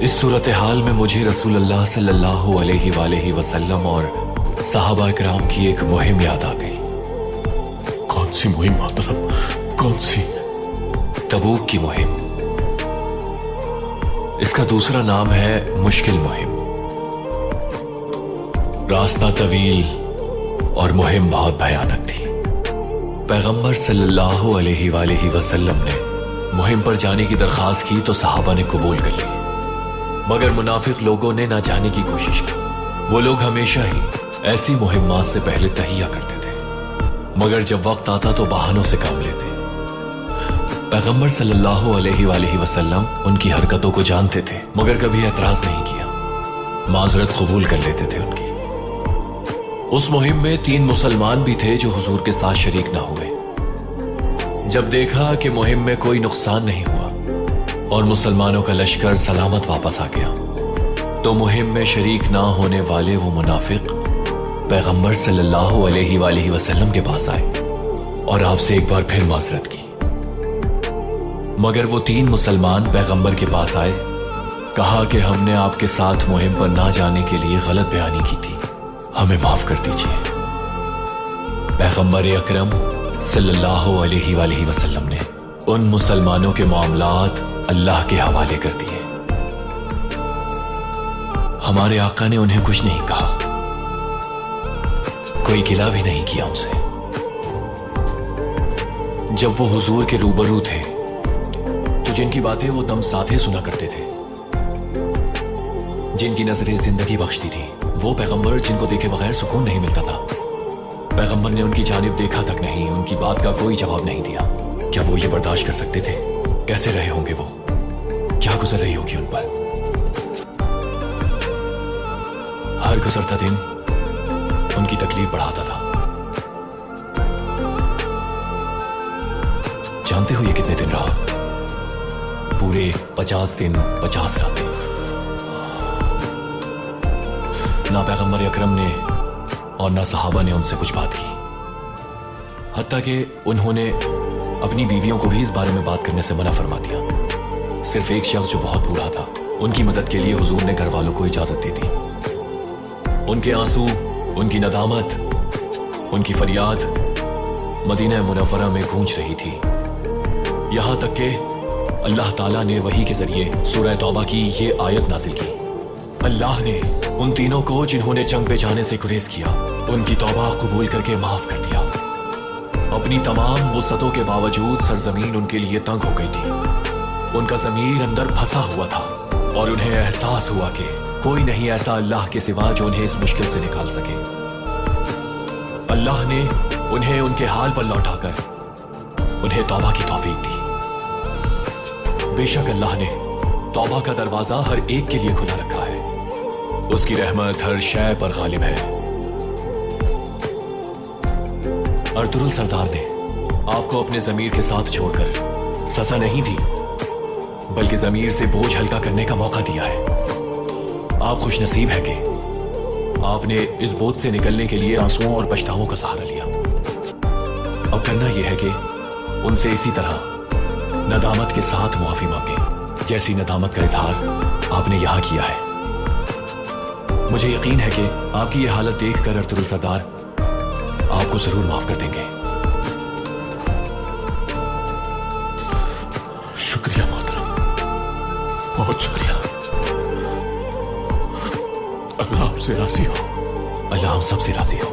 इस सूरत हाल में मुझे रसूल अल्लाह सल्लल्लाहु अलैहि वालैहि वसल्लम और सहाबा किराम की एक मुहिम याद आ गई। कौन सी मुहिम मोहतरम, कौन सी? तबूक की मुहिम। इसका दूसरा नाम है मुश्किल मुहिम। रास्ता तवील और मुहिम बहुत भयानक थी। पैगंबर सल्लल्लाहु अलैहि वालैहि वसल्लम ने मुहिम पर जाने की दरखास्त की तो सहाबा ने कबूल कर ली, मगर मुनाफिक लोगों ने ना जाने की कोशिश की। वो लोग हमेशा ही ऐसी मुहिम्मात से पहले तहिया करते थे, मगर जब वक्त आता तो बहानों से काम लेते। पैगंबर सल्लल्लाहु अलैहि वालैहि वसल्लम उनकी हरकतों को जानते थे, मगर कभी एतराज नहीं किया, माजरत कबूल कर लेते थे उनकी। उस मुहिम में 3 मुसलमान भी थे जो हुजूर के साथ शरीक ना हुए। जब देखा कि मुहिम में कोई नुकसान नहीं हुआ और मुसलमानों का लश्कर सलामत वापस आ गया, तो मुहिम में शरीक ना होने वाले वो मुनाफिक पैगंबर सल्लल्लाहु अलैहि वालैहि वसल्लम के पास आए और आपसे एक बार फिर माजरत की। मगर वो 3 मुसलमान पैगंबर के पास आए, कहा कि हमने आपके साथ मुहिम पर ना जाने के लिए गलत बयानी की थी, हमें माफ कर दीजिए। पैगंबर अकरम सल्लल्लाहु अलैहि वालैहि वसल्लम ने उन मुसलमानों के मामलात अल्लाह के हवाले कर दिए। हमारे आका ने उन्हें कुछ नहीं कहा, कोई गिला भी नहीं किया उनसे। जब वो हुजूर के रूबरू थे तो जिनकी बातें वो दम साथे सुना करते थे, जिनकी नजरें जिंदगी बख्शती थी, वो पैगंबर जिनको देखे बगैर सुकून नहीं मिलता था, पैगंबर ने उनकी जानिब देखा तक नहीं, उनकी बात का कोई जवाब नहीं दिया। क्या वो ये बर्दाश्त कर सकते थे? कैसे रहे होंगे वो? क्या गुजर रही होगी उन पर? हर गुजरता दिन उनकी तकलीफ बढ़ाता था। जानते हो ये कितने दिन रहा? पूरे 50 दिन 50 रातें। ना पैगंबर अकरम ने और ना सहाबा ने उनसे कुछ बात की, हत्ता कि उन्होंने अपनी बीवियों को भी इस बारे में बात करने से मना फरमा दिया। सिर्फ एक शख्स जो बहुत बूढ़ा था, उनकी मदद के लिए हुजूर ने घर वालों को इजाजत दे दी। उनके आंसू, उनकी नदामत, उनकी फरियाद मदीना मुनव्वरा में गूंज रही थी। यहां तक कि अल्लाह ताला ने वही के जरिए सूरह तौबा की ये आयत नाजिल की। अल्लाह ने उन तीनों को जिन्होंने जंग पे जाने से गुरेज किया, उनकी तौबा कबूल करके माफ कर दिया। अपनी तमाम वुसअतों के बावजूद सरजमीन उनके लिए तंग हो गई थी। उनका ज़मीर अंदर फंसा हुआ था और उन्हें एहसास हुआ कि कोई नहीं ऐसा अल्लाह के सिवा जो उन्हें इस मुश्किल से निकाल सके। अल्लाह ने उन्हें उनके हाल पर लौटाकर उन्हें तौबा की तौफीक दी। बेशक अल्लाह ने तौबा का दरवाजा हर एक के लिए खुला रखा है। उसकी रहमत हर शय पर गालिब है। अर्तुरुल सरदार ने आपको अपने जमीर के साथ छोड़कर सजा नहीं दी, बल्कि जमीर से बोझ हल्का करने का मौका दिया है। आप खुशनसीब हैं कि आपने इस बोझ से निकलने के लिए आंसुओं और पछतावों का सहारा लिया। अब करना यह है कि उनसे इसी तरह नदामत के साथ मुआफी मांगे, जैसी नदामत का इजहार आपने यहां किया है। मुझे यकीन है कि आपकी यह हालत देखकर अर्तुरुल सरदार आपको जरूर माफ कर देंगे। शुक्रिया मोहतरम, बहुत शुक्रिया। अल्लाह आपसे राजी हो। अल्लाह हम सबसे राजी हो।